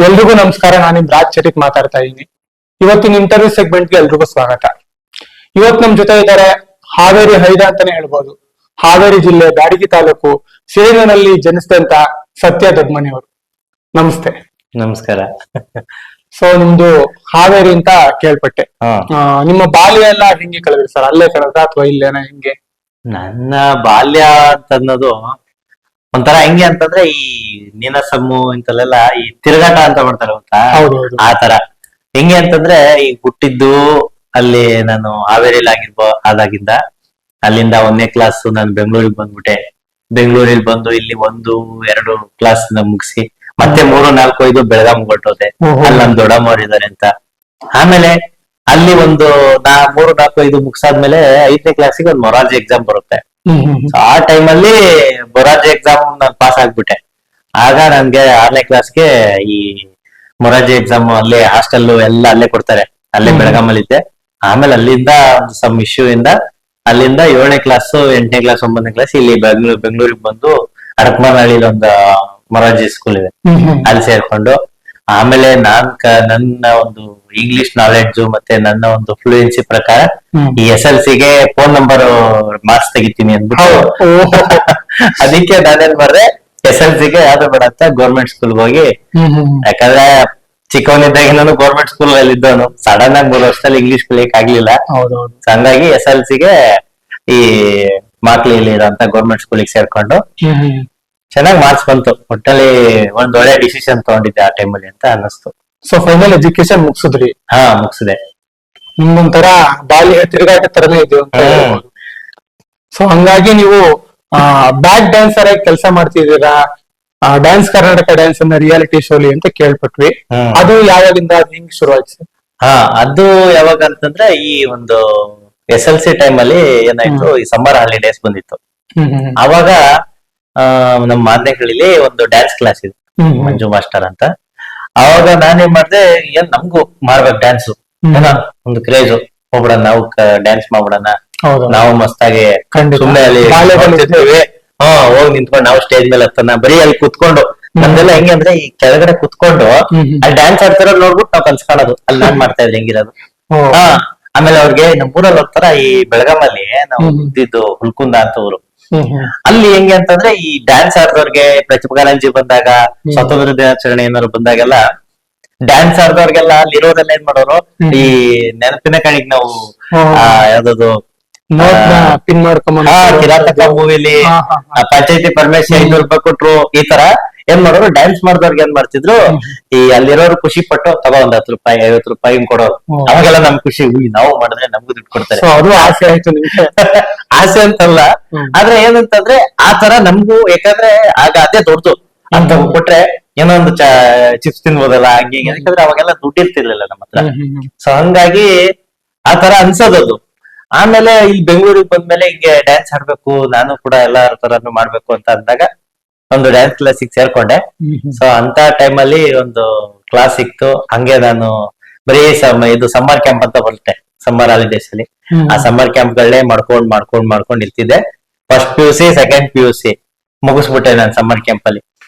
ಎಲ್ರಿಗೂ ನಮಸ್ಕಾರ. ನಾನು ನಿಮ್ ರಾಜ್ ಚಟಿಕ್ ಮಾತಾಡ್ತಾ ಇದ್ದೀನಿ. ಇವತ್ತಿನ ಇಂಟರ್ವ್ಯೂ ಸೆಗ್ಮೆಂಟ್ಗೆ ಎಲ್ರಿಗೂ ಸ್ವಾಗತ. ಇವತ್ತು ನಮ್ ಜೊತೆ ಇದ್ದಾರೆ ಹಾವೇರಿ ಹೈದ ಅಂತಾನೆ ಹೇಳ್ಬೋದು. ಹಾವೇರಿ ಜಿಲ್ಲೆ ಬ್ಯಾಡಗಿ ತಾಲೂಕು ಸೇರಿನಲ್ಲಿ ಜನಿಸಿದಂತ ಸತ್ಯ ದೊಡ್ಮನಿ ಅವರು. ನಮಸ್ತೆ. ನಮಸ್ಕಾರ. ಸೊ ನಿಮ್ದು ಹಾವೇರಿ ಅಂತ ಕೇಳ್ಪಟ್ಟೆ. ನಿಮ್ಮ ಬಾಲ್ಯ ಎಲ್ಲ ಹೆಂಗೆ ಕಳೆದ್ರಿ ಸರ್? ಅಲ್ಲೇ ಕಳೆದ ಅಥವಾ ಇಲ್ಲೇನ ಹೆಂಗೆ? ನನ್ನ ಬಾಲ್ಯ ಅಂತನ್ನೋದು ಒಂಥರ ಹೆಂಗೆ ಅಂತಂದ್ರೆ ಈ ನೀನಸಮ್ಮು ಇಂತಲ್ಲೆಲ್ಲ ಈ ತಿರುಗಾಟ ಅಂತ ಮಾಡ್ತಾರೆ ಗೊತ್ತಾ, ಆ ತರ. ಹೆಂಗೆ ಅಂತಂದ್ರೆ ಈಗ ಹುಟ್ಟಿದ್ದು ಅಲ್ಲಿ ನಾನು ಹಾವೇರಿಲಿ ಆದಾಗಿಂದ ಅಲ್ಲಿಂದ 1ನೇ ಕ್ಲಾಸ್ ನಾನು ಬೆಂಗಳೂರಿಗೆ ಬಂದ್ಬಿಟ್ಟೆ. ಬೆಂಗಳೂರಲ್ಲಿ ಬಂದು ಇಲ್ಲಿ 1, 2 ಕ್ಲಾಸ್ ಮುಗಿಸಿ ಮತ್ತೆ 3, 4, 5 ಬೆಳಗಾಂ ಹೊರಟೋದೆ. ಅಲ್ಲಿ ನಮ್ ದೊಡ್ಡಮ್ಮವ್ರು ಇದಾರೆ ಅಂತ. ಆಮೇಲೆ ಅಲ್ಲಿ ಒಂದು 3, 4, 5 ಮುಗಿಸಾದ್ಮೇಲೆ 5ನೇ ಕ್ಲಾಸಿಗೆ ಒಂದು ಮೊರಾರ್ಜಿ ಎಕ್ಸಾಮ್ ಬರುತ್ತೆ. ಆ ಟೈಮಲ್ಲಿ ಮೊರಾರ್ಜಿ ಎಕ್ಸಾಮ್ ನಾನು ಪಾಸ್ ಆಗ್ಬಿಟ್ಟೆ. ಆಗ ನನ್ಗೆ 6ನೇ ಕ್ಲಾಸ್ಗೆ ಈ ಮೊರಾರ್ಜಿ ಎಕ್ಸಾಮ್ ಅಲ್ಲೇ ಹಾಸ್ಟೆಲ್ ಎಲ್ಲ ಅಲ್ಲೇ ಕೊಡ್ತಾರೆ. ಅಲ್ಲೇ ಬೆಳಗಾಮಲ್ಲಿ ಇದ್ದೆ. ಆಮೇಲೆ ಅಲ್ಲಿಂದ ಒಂದು ಸಮ್ ಇಶ್ಯೂ ಇಂದ ಅಲ್ಲಿಂದ 7ನೇ ಕ್ಲಾಸ್, 8ನೇ ಕ್ಲಾಸ್, 9ನೇ ಕ್ಲಾಸ್ ಇಲ್ಲಿ ಬೆಂಗಳೂರಿಗೆ ಬಂದು ಅಡಕಮಾನಹಳ್ಳಿಲಿ ಒಂದು ಮೊರಾರ್ಜಿ ಸ್ಕೂಲ್ ಇದೆ, ಅಲ್ಲಿ ಸೇರ್ಕೊಂಡು ಆಮೇಲೆ ನನ್ನ ಒಂದು ಇಂಗ್ಲಿಷ್ ನಾಲೆಡ್ಜ್ ಮತ್ತೆ ನನ್ನ ಒಂದು ಫ್ಲೂಯೆನ್ಸಿ ಪ್ರಕಾರ ಈ SLCಗೆ ಫೋನ್ ನಂಬರ್ ಮಾರ್ಕ್ಸ್ ತೆಗಿತೀನಿ ಅಂದ್ಬಿಟ್ಟು ಅದಕ್ಕೆ ನಾನೇನ್ ಮಾಡ್ದೆ, SLCಗೆ ಯಾವ್ದು ಬೇಡ ಅಂತ ಗೌರ್ಮೆಂಟ್ ಸ್ಕೂಲ್ಗೆ ಹೋಗಿ, ಯಾಕಂದ್ರೆ ಚಿಕ್ಕವನಿದ್ದಾಗ ನಾನು ಗೌರ್ಮೆಂಟ್ ಸ್ಕೂಲ್ ಅಲ್ಲಿ ಇದ್ದವನು. ಸಡನ್ ಆಗಿ 3 ವರ್ಷದಲ್ಲಿ ಇಂಗ್ಲಿಷ್ ಕಲಿಯಕ್ ಆಗ್ಲಿಲ್ಲ. ಹಂಗಾಗಿ SLCಗೆ ಈ ಮಾಕ್ಲಿಯಲ್ಲಿ ಇರೋಂತ ಗೌರ್ಮೆಂಟ್ ಸ್ಕೂಲಿಗೆ ಸೇರ್ಕೊಂಡು ಚೆನ್ನಾಗಿ ಮಾರ್ಕ್ಸ್ ಬಂತು. ಒಟ್ಟಲ್ಲಿ ಒಂದ್ ಒಳ್ಳೆ ಡಿಸಿಷನ್ ತಗೊಂಡಿದ್ದೆ ಆ ಟೈಮಲ್ಲಿ ಅಂತ ಅನ್ನಿಸ್ತು. ಸೊ ಫೈನಲ್ ಎಜುಕೇಶನ್ ಮುಗಿಸಿದ್ರಿ? ಮುಗಿಸಿದೆ. ನಿಮ್ದೊಂಥರ ಬಾಲ್ಯ ತಿರುಗಾಟ ತರನೇ ಇದೆ ಅಂತ ಹೇಳ್ಬೋದು. ಸೊ ಹಂಗಾಗಿ ನೀವು ಬ್ಯಾಕ್ ಡ್ಯಾನ್ಸರ್ ಆಗಿ ಕೆಲಸ ಮಾಡ್ತಿದ್ದೀರಾ. ಡ್ಯಾನ್ಸ್ ಕರ್ನಾಟಕ ಡ್ಯಾನ್ಸ್ ಅನ್ನ ರಿಯಾಲಿಟಿ ಶೋಲಿ ಅಂತ ಕೇಳ್ಪಟ್ವಿ. ಅದು ಯಾವಾಗಿಂದ ಹೆಂಗ್ ಶುರು ಆಯ್ತು? ಅದು ಯಾವಾಗ ಅಂತಂದ್ರೆ ಈ ಒಂದು SLC ಟೈಮ್ ಅಲ್ಲಿ ಏನಾಯ್ತು, ಈ ಸಮ್ಮರ್ ಹಾಲಿಡೇಸ್ ಬಂದಿತ್ತು. ಅವಾಗ ನಮ್ಮ ಮಾದನೆಗಳಲ್ಲಿ ಒಂದು ಡ್ಯಾನ್ಸ್ ಕ್ಲಾಸ್ ಇದೆ, ಮಂಜು ಮಾಸ್ಟರ್ ಅಂತ. ಅವಾಗ ನಾನೇನ್ ಮಾಡ್ದೆ, ಏನ್ ನಮ್ಗೂ ಮಾಡ್ಬೇಕು ಡ್ಯಾನ್ಸ್, ಒಂದು ಕ್ರೇಜ್, ಹೋಗ್ಬಿಡೋಣ ನಾವು ಡ್ಯಾನ್ಸ್ ಮಾಡ್ಬಿಡೋಣ, ನಾವು ಮಸ್ತಾಗಿ ಸುಮ್ಮನೆ ಅಲ್ಲಿ ಹೋಗಿ ನಿಂತ್ಕೊಂಡು ನಾವು ಸ್ಟೇಜ್ ಮೇಲೆ ಹತ್ತನ, ಬರೀ ಅಲ್ಲಿ ಕುತ್ಕೊಂಡು ನಮ್ದೆಲ್ಲ ಹೆಂಗೆ ಅಂದ್ರೆ ಈ ಕೆಳಗಡೆ ಕುತ್ಕೊಂಡು ಅಲ್ಲಿ ಡ್ಯಾನ್ಸ್ ಆಡ್ತಿರೋ ನೋಡ್ಬಿಟ್ಟು ನಾವು ಕನ್ಸ್ಕೊಳ್ಳೋದು ಅಲ್ಲಿ ನಾನ್ ಮಾಡ್ತಾ ಇದ್ದೆ ಹೆಂಗಿರೋದು. ಆಮೇಲೆ ಅವ್ರಿಗೆ ನಮ್ ಊರಲ್ಲಿ ಹೋಗ್ತಾರ, ಈ ಬೆಳಗಾಮಲ್ಲಿ ನಾವು ಇದ್ದಿದ್ದು ಹುಲ್ಕುಂದ ಅಂತ ಊರು. ಅಲ್ಲಿ ಹೆಂಗೆ ಅಂತಂದ್ರೆ ಈ ಡ್ಯಾನ್ಸ್ ಆಡ್ದವ್ರಿಗೆ ಪ್ರತಿಭಾ ಕಾರಂಜಿ ಬಂದಾಗ, ಸ್ವಾತಂತ್ರ್ಯ ದಿನಾಚರಣೆ ಏನಾದ್ರು ಬಂದಾಗೆಲ್ಲ ಡ್ಯಾನ್ಸ್ ಆಡ್ದವ್ರಿಗೆಲ್ಲ ಅಲ್ಲಿ ಇರೋದೆಲ್ಲ ಏನ್ ಮಾಡೋರು, ಈ ನೆನಪಿನ ಕಣಿಗ್ ನಾವು ಯಾವ್ದದು ಪಿನ್ ಕಿರಾತಕ ಮೂವಿಲಿ ಪಂಚಾಯತಿ ಪರಮೇಶ್ 500 ರೂಪಾಯಿ ಕೊಟ್ರು, ಈ ತರ ಏನ್ ಮಾಡೋರು, ಡ್ಯಾನ್ಸ್ ಮಾಡಿದವ್ರಿಗೆ ಏನ್ ಮಾಡ್ತಿದ್ರು, ಈ ಅಲ್ಲಿರೋರು ಖುಷಿ ಪಟ್ಟು ತಗೋ ಒಂದ್ 10 ರೂಪಾಯಿ 50 ರೂಪಾಯಿ ಹಿಂಗ್ ಕೊಡೋರು. ಅವಾಗೆಲ್ಲ ನಮ್ ಖುಷಿ, ನಾವು ಮಾಡಿದ್ರೆ ನಮ್ಗೂ ದುಡ್ಡು ಕೊಡ್ತಾರೆ. ಅದು ಆಸೆ ಆಯ್ತು ನಿಮ್ಗೆ? ಆಸೆ ಅಂತಲ್ಲ, ಆದ್ರೆ ಏನಂತಂದ್ರೆ ಆ ತರ ನಮ್ಗೂ, ಯಾಕಂದ್ರೆ ಆಗ ಅದೇ ದೊಡ್ಡದು ಅಂತ ಕೊಟ್ರೆ ಏನೋ ಒಂದು ಚಿಪ್ಸ್ ತಿನ್ಬೋದಲ್ಲ ಹಂಗೆ, ಯಾಕಂದ್ರೆ ಅವಾಗೆಲ್ಲ ದುಡ್ಡು ಇರ್ತಿರ್ಲಿಲ್ಲ ನಮ್ಮ ಹತ್ರ. ಸೊ ಹಂಗಾಗಿ ಆ ತರ ಅನ್ಸೋದದು. ಆಮೇಲೆ ಇಲ್ಲಿ ಬೆಂಗಳೂರಿಗೆ ಬಂದ್ಮೇಲೆ ಹಿಂಗೆ ಡ್ಯಾನ್ಸ್ ಆಡ್ಬೇಕು, ನಾನು ಕೂಡ ಎಲ್ಲಾರ ತರಾನು ಮಾಡ್ಬೇಕು ಅಂತ ಅಂದಾಗ ಒಂದು ಡ್ಯಾನ್ಸ್ ಕ್ಲಾಸಿಗೆ ಸೇರ್ಕೊಂಡೆ. ಸೊ ಅಂತ ಟೈಮಲ್ಲಿ ಒಂದು ಕ್ಲಾಸ್ ಸಿಕ್ತು. ಹಂಗೆ ನಾನು ಬರೀ ಇದು ಸಮ್ಮರ್ ಕ್ಯಾಂಪ್ ಅಂತ ಬರುತ್ತೆ, ಸಮ್ಮರ್ ಹಾಲಿಡೇಸ್ ಅಲ್ಲಿ. ಆ ಸಮ್ಮರ್ ಕ್ಯಾಂಪ್ ಗಳನ್ನೇ ಮಾಡ್ಕೊಂಡ್ ಇರ್ತಿದ್ದೆ. ಫಸ್ಟ್ PUC, ಸೆಕೆಂಡ್ PUC ಮುಗಿಸ್ಬಿಟ್ಟೆ ನಾನು ಸಮ್ಮರ್ ಕ್ಯಾಂಪ್ ಅಲ್ಲಿ.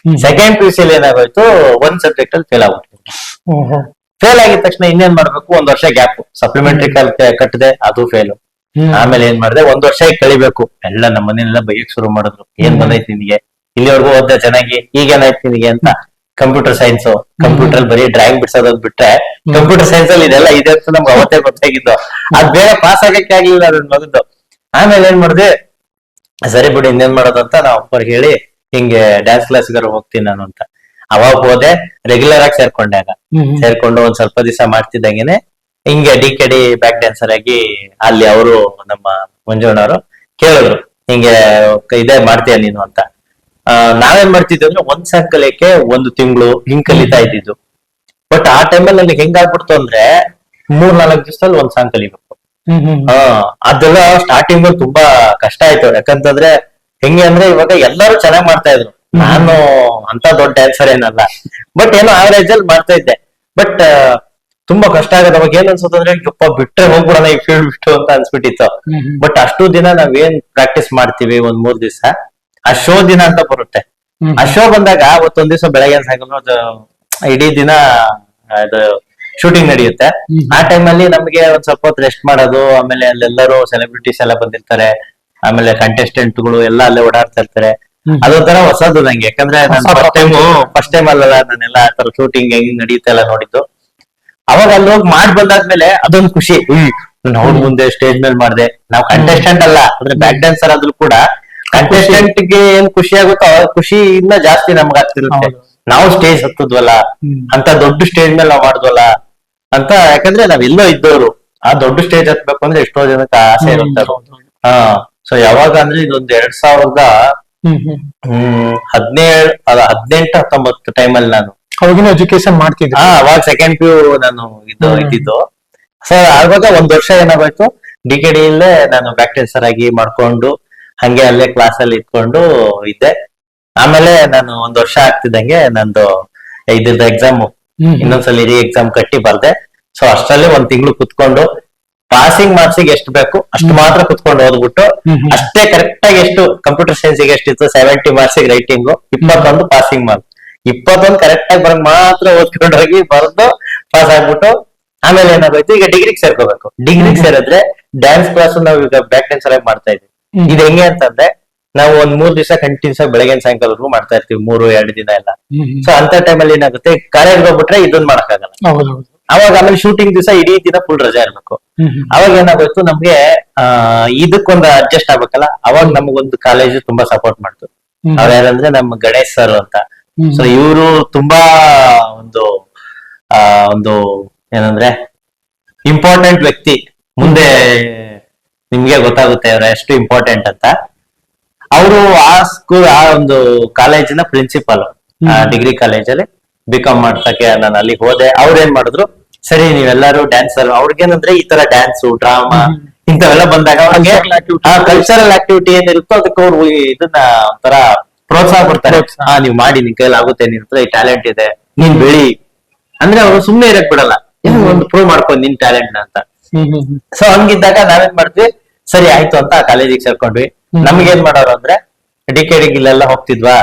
ಸೆಕೆಂಡ್ PUC ಅಲ್ಲಿ ಏನಾಗೋಯ್ತು, ಒಂದ್ ಸಬ್ಜೆಕ್ಟ್ ಅಲ್ಲಿ ಫೇಲ್ ಆಗ್ಬಿಟ್ಟೆ. ಫೇಲ್ ಆಗಿದ ತಕ್ಷಣ ಇನ್ನೇನ್ ಮಾಡ್ಬೇಕು, 1 ವರ್ಷ ಗ್ಯಾಪ್, ಸಪ್ಲಿಮೆಂಟರಿ ಕಟ್ಟಿದೆ, ಅದು ಫೇಲು. ಆಮೇಲೆ ಏನ್ ಮಾಡಿದೆ, 1 ವರ್ಷ ಕಳಿಬೇಕು. ಎಲ್ಲ ನಮ್ಮ ಮನೆಯಲ್ಲ ಬೈಯಕ್ ಶುರು ಮಾಡಿದ್ರು, ಏನ್ ಬಂದೈತಿ ನಿನ್ಗೆ, ಇಲ್ಲಿವರೆಗೂ ಓದ್ದೆ ಚೆನ್ನಾಗಿ, ಈಗೇನಾಯ್ತು ನಿನಗೆ ಅಂತ. ಕಂಪ್ಯೂಟರ್ ಸೈನ್ಸ್, ಕಂಪ್ಯೂಟರ್ ಅಲ್ಲಿ ಬರೀ ಡ್ರಾಯಿಂಗ್ ಬಿಡ್ಸೋದ್ ಬಿಟ್ರೆ ಕಂಪ್ಯೂಟರ್ ಸೈನ್ಸ್ ಅಲ್ಲಿ ಇದೆಲ್ಲ ಇದೆ ಅಂತ ನಮ್ಗೆ ಅವತ್ತೇ ಗೊತ್ತಾಗಿದ್ದು. ಅದ್ ಬೇರೆ ಪಾಸ್ ಆಗಕ್ಕೆ ಆಗ್ಲಿಲ್ಲ ಅದನ್ನ ಮಗದ್ದು. ಆಮೇಲೆ ಏನ್ ಮಾಡಿದೆ, ಸರಿ ಬಿಡಿ ಇನ್ನೇನ್ ಮಾಡೋದು ಅಂತ ನಾವು ಅಪ್ಪರಿಗೆ ಹೇಳಿ, ಹಿಂಗೆ ಡ್ಯಾನ್ಸ್ ಕ್ಲಾಸ್ಗಾರು ಹೋಗ್ತೀನಿ ನಾನು ಅಂತ. ಅವಾಗ ಹೋದೆ, ರೆಗ್ಯುಲರ್ ಆಗಿ ಸೇರ್ಕೊಂಡೆ. ಆಗ ಸೇರ್ಕೊಂಡು ಒಂದ್ ಸ್ವಲ್ಪ ದಿವಸ ಮಾಡ್ತಿದ್ದಂಗೆನೆ ಹಿಂಗೆ DKD ಬ್ಯಾಕ್ ಡ್ಯಾನ್ಸರ್ ಆಗಿ ಅಲ್ಲಿ ಅವರು ನಮ್ಮ ಮಂಜುಣ್ಣವರು ಕೇಳಿದ್ರು, ಹಿಂಗೆ ಇದೇ ಮಾಡ್ತೀಯ ನೀನು ಅಂತ. ನಾವೇನ್ ಮಾಡ್ತಿದ್ವಿ ಅಂದ್ರೆ ಒಂದ್ ಸಾಂಗ್ ಕಲಿಯಕ್ಕೆ 1 ತಿಂಗಳು ಹಿಂಗ್ ಕಲಿತಾ ಇದ್ದಿದ್ದು. ಬಟ್ ಆ ಟೈಮಲ್ಲಿ ನನಗೆ ಹೆಂಗಾಗ್ಬಿಡ್ತು ಅಂದ್ರೆ 3-4 ದಿವಸದಲ್ಲಿ 1 ಸಾಂಗ್ ಕಲಿಬೇಕು. ಅದೆಲ್ಲ ಸ್ಟಾರ್ಟಿಂಗ್ ತುಂಬಾ ಕಷ್ಟ ಆಯ್ತು. ಯಾಕಂತಂದ್ರೆ ಹೆಂಗೆ ಅಂದ್ರೆ ಇವಾಗ ಎಲ್ಲರೂ ಚೆನ್ನಾಗ್ ಮಾಡ್ತಾ ಇದ್ರು, ನಾನು ಅಂತ ದೊಡ್ಡ ಡ್ಯಾನ್ಸರ್ ಏನಲ್ಲ, ಬಟ್ ಏನೋ ಆವರೇಜ್ ಅಲ್ಲಿ ಮಾಡ್ತಾ ಇದ್ದೆ. ಬಟ್ ತುಂಬಾ ಕಷ್ಟ ಆಗೋದು. ಅವಾಗ ಏನ್ ಅನ್ಸುತ್ತಂದ್ರೆ, ಯಪ್ಪ ಬಿಟ್ರೆ ಹೋಗ್ಬಿಡೋಣ ಈ ಫೀಲ್ಡ್ ಬಿಟ್ಟು ಅಂತ ಅನ್ಸ್ಬಿಟ್ಟಿತ್ತು. ಬಟ್ ಅಷ್ಟು ದಿನ ನಾವೇನ್ ಪ್ರಾಕ್ಟೀಸ್ ಮಾಡ್ತೀವಿ, 1-3 ದಿವಸ, ಆ ಶೋ ದಿನ ಅಂತ ಬರುತ್ತೆ. ಆ ಶೋ ಬಂದಾಗ ಅವತ್ತೊಂದ್ ದಿವಸ ಬೆಳಗ್ಗೆ ಸಾಯಂಕಾಲ ಇಡೀ ದಿನ ಅದು ಶೂಟಿಂಗ್ ನಡೆಯುತ್ತೆ. ಆ ಟೈಮಲ್ಲಿ ನಮಗೆ ಒಂದ್ ಸ್ವಲ್ಪ ಹೊತ್ತು ರೆಸ್ಟ್ ಮಾಡೋದು, ಆಮೇಲೆ ಅಲ್ಲೆಲ್ಲರೂ ಸೆಲೆಬ್ರಿಟೀಸ್ ಎಲ್ಲ ಬಂದಿರ್ತಾರೆ, ಆಮೇಲೆ ಕಂಟೆಸ್ಟೆಂಟ್ಗಳು ಎಲ್ಲ ಅಲ್ಲೇ ಓಡಾಡ್ತಾ ಇರ್ತಾರೆ. ಅದೊಂಥರ ಹೊಸದು ನಂಗೆ, ಯಾಕಂದ್ರೆ ನಾನು ಫಸ್ಟ್ ಟೈಮ್ ಅಲ್ಲಲ್ಲ ನಾನೆಲ್ಲ ಆ ತರ ಶೂಟಿಂಗ್ ಹೆಂಗ್ ನಡೆಯುತ್ತೆ ಎಲ್ಲ ನೋಡಿದ್ದು. ಅವಾಗ ಅಲ್ಲಿ ಹೋಗಿ ಮಾಡಿ ಬಂದಾದ್ಮೇಲೆ ಅದೊಂದು ಖುಷಿ. ಅವ್ರ ಮುಂದೆ ಸ್ಟೇಜ್ ಮೇಲೆ ಮಾಡಿದೆ, ನಾವು ಕಂಟೆಸ್ಟೆಂಟ್ ಅಲ್ಲ ಅಂದ್ರೆ ಬ್ಯಾಕ್ ಡ್ಯಾನ್ಸರ್ ಆದ್ರೂ ಕೂಡ ಕಂಟೆಸ್ಟೆಂಟ್ ಗೆ ಏನ್ ಖುಷಿ ಆಗುತ್ತೋ ಆ ಖುಷಿ ಇನ್ನ ಜಾಸ್ತಿ ನಮ್ಗೆ ಆಗ್ತಿರುತ್ತೆ. ನಾವು ಸ್ಟೇಜ್ ಹತ್ತದ್ವಲ್ಲ, ಅಂತ ದೊಡ್ಡ ಸ್ಟೇಜ್ ಮೇಲೆ ನಾವು ಮಾಡಿದ್ವಲ್ಲ ಅಂತ. ಯಾಕಂದ್ರೆ ನಾವೆಲ್ಲೋ ಇದ್ದವರು ಆ ದೊಡ್ಡ ಸ್ಟೇಜ್ ಹತ್ಬೇಕು ಅಂದ್ರೆ ಎಷ್ಟೋ ಜನಕ್ಕೆ ಆಸೆ ಇರುತ್ತೆ. ಹಾ, ಸೊ ಯಾವಾಗ ಅಂದ್ರೆ ಇದೊಂದು 2017 18 19 ಟೈಮಲ್ಲಿ ನಾನು ಅವಾಗಿನ ಎಜುಕೇಶನ್ ಮಾಡ್ತಿದ್ದೆ. ಅವಾಗ ಸೆಕೆಂಡ್ ಪಿ ಯು ನಾನು ಇದ್ದಿದ್ದು. ಸೊ ಆವಾಗ ಒಂದ್ ವರ್ಷ ಏನಾಗೋಯ್ತು, DKD ಇಲ್ಲೇ ನಾನು ಬ್ಯಾಕ್ ಡ್ಯಾನ್ಸರ್ ಆಗಿ ಮಾಡ್ಕೊಂಡು ಹಂಗೆ ಅಲ್ಲೇ ಕ್ಲಾಸ್ ಅಲ್ಲಿ ಇಟ್ಕೊಂಡು ಇದ್ದೆ. ಆಮೇಲೆ ನಾನು ಒಂದ್ ವರ್ಷ ಆಗ್ತಿದ್ದಂಗೆ ನಂದು ಇದ್ದಿದ್ದ ಎಕ್ಸಾಮ್ ಇನ್ನೊಂದ್ಸಲ ಎಕ್ಸಾಮ್ ಕಟ್ಟಿ ಬರ್ದೆ. ಸೊ ಅಷ್ಟರಲ್ಲಿ ಒಂದ್ ತಿಂಗಳು ಕುತ್ಕೊಂಡು ಪಾಸಿಂಗ್ ಮಾರ್ಕ್ಸಿಗೆ ಎಷ್ಟು ಬೇಕು ಅಷ್ಟು ಮಾತ್ರ ಕುತ್ಕೊಂಡು ಓದ್ಬಿಟ್ಟು, ಅಷ್ಟೇ ಕರೆಕ್ಟ್ ಆಗಿ ಎಷ್ಟು ಕಂಪ್ಯೂಟರ್ ಸೈನ್ಸಿಗೆ ಎಷ್ಟಿತ್ತು 70 ಮಾರ್ಕ್ಸಿಗೆ ರೈಟಿಂಗು, 21 ಪಾಸಿಂಗ್ ಮಾರ್ಕ್ಸ್, 21 ಕರೆಕ್ಟ್ ಆಗಿ ಬರಂಗ್ ಮಾತ್ರ ಓದ್ಕೊಂಡು ಹೋಗಿ ಬರ್ದು ಪಾಸ್ ಆಗ್ಬಿಟ್ಟು. ಆಮೇಲೆ ಏನಾಗೋಯ್ತು, ಈಗ ಡಿಗ್ರಿಗೆ ಸೇರ್ಕೋಬೇಕು. ಡಿಗ್ರಿಗೆ ಸೇರಿದ್ರೆ ಡ್ಯಾನ್ಸ್ ಕ್ಲಾಸ್ ನಾವು ಈಗ ಬ್ಯಾಕ್ ಡ್ಯಾನ್ಸರ್ ಆಗಿ ಮಾಡ್ತಾ ಇದ್ವಿ. ಇದು ಹೆಂಗೆ ಅಂತಂದ್ರೆ ನಾವು ಒಂದ್ 3 ದಿವಸ ಕಂಟಿನ್ಯೂಸ್ ಆಗಿ ಬೆಳಗ್ಗೆ ಸಾಯಂಕಾಲವರೆಗೂ ಮಾಡ್ತಾ ಇರ್ತೀವಿ, 3-2 ದಿನ ಎಲ್ಲ. ಸೊ ಅಂತ ಟೈಮಲ್ಲಿ ಏನಾಗುತ್ತೆ, ಕಾಲೇಜ್ಗೆ ಹೋಗ್ಬಿಟ್ರೆ ಇದನ್ನ ಮಾಡಕ್ಕಾಗಲ್ಲ. ಅವಾಗ ಆಮೇಲೆ ಶೂಟಿಂಗ್ ದಿವಸ ಇಡೀ ದಿನ ಫುಲ್ ರಜಾ ಇರ್ಬೇಕು. ಅವಾಗ ಏನಾಗೋಯ್ತು, ನಮ್ಗೆ ಇದಕ್ಕೊಂದು ಅಡ್ಜಸ್ಟ್ ಆಗ್ಬೇಕಲ್ಲ. ಅವಾಗ ನಮಗೊಂದು ಕಾಲೇಜ್ ತುಂಬಾ ಸಪೋರ್ಟ್ ಮಾಡ್ತು. ಅವ್ರ ಯಾರಂದ್ರೆ ನಮ್ಮ ಗಣೇಶ್ ಸರ್ ಅಂತ. ಸೊ ಇವರು ತುಂಬಾ ಒಂದು ಏನಂದ್ರೆ ಇಂಪಾರ್ಟೆಂಟ್ ವ್ಯಕ್ತಿ. ಮುಂದೆ ನಿಮ್ಗೆ ಗೊತ್ತಾಗುತ್ತೆ ಅವ್ರ ಎಷ್ಟು ಇಂಪಾರ್ಟೆಂಟ್ ಅಂತ. ಅವರು ಆ ಒಂದು ಕಾಲೇಜಿನ ಪ್ರಿನ್ಸಿಪಾಲ್, ಡಿಗ್ರಿ ಕಾಲೇಜಲ್ಲಿ ಬಿಕಾಮ್ ಮಾಡ್ಸಕ್ಕೆ ನಾನು ಅಲ್ಲಿಗೆ ಹೋದೆ. ಅವ್ರ ಏನ್ ಮಾಡಿದ್ರು, ಸರಿ ನೀವೆಲ್ಲರೂ ಡ್ಯಾನ್ಸರ್, ಅವ್ರಿಗೇನಂದ್ರೆ ಈ ತರ ಡ್ಯಾನ್ಸು ಡ್ರಾಮಾ ಇಂಥವೆಲ್ಲ ಬಂದಾಗ ಅವ್ರಿಗೆ ಕಲ್ಚರಲ್ ಆಕ್ಟಿವಿಟಿ ಏನಿರುತ್ತೋ ಅದಕ್ಕೆ ಅವ್ರು ಇದನ್ನ ಒಂಥರ ಪ್ರೋತ್ಸಾಹ ಕೊಡ್ತಾರೆ. ನೀವ್ ಮಾಡಿ, ನಿನ್ ಕೈಯಲ್ಲಿ ಆಗುತ್ತೆ, ನಿನ್ ಹತ್ರ ಈ ಟ್ಯಾಲೆಂಟ್ ಇದೆ, ನೀನ್ ಬೆಳಿ ಅಂದ್ರೆ ಅವರು ಸುಮ್ನೆ ಇರಕ್ ಬಿಡಲ್ಲ, ಒಂದು ಪ್ರೂವ್ ಮಾಡ್ಕೊಂಡು ನಿನ್ ಟ್ಯಾಲೆಂಟ್ ನ ಅಂತ. ಸೊ ಹಂಗಿದ್ದಾಗ ನಾವೇನ್ ಮಾಡ್ತೀವಿ, ಸರಿ ಆಯ್ತು ಅಂತ ಆ ಕಾಲೇಜಿಗೆ ಸೇರ್ಕೊಂಡ್ವಿ. ನಮ್ಗೆ ಏನ್ ಮಾಡೋರು ಅಂದ್ರೆ DKD ಇಲ್ಲೆಲ್ಲ ಹೋಗ್ತಿದ್ವಾ.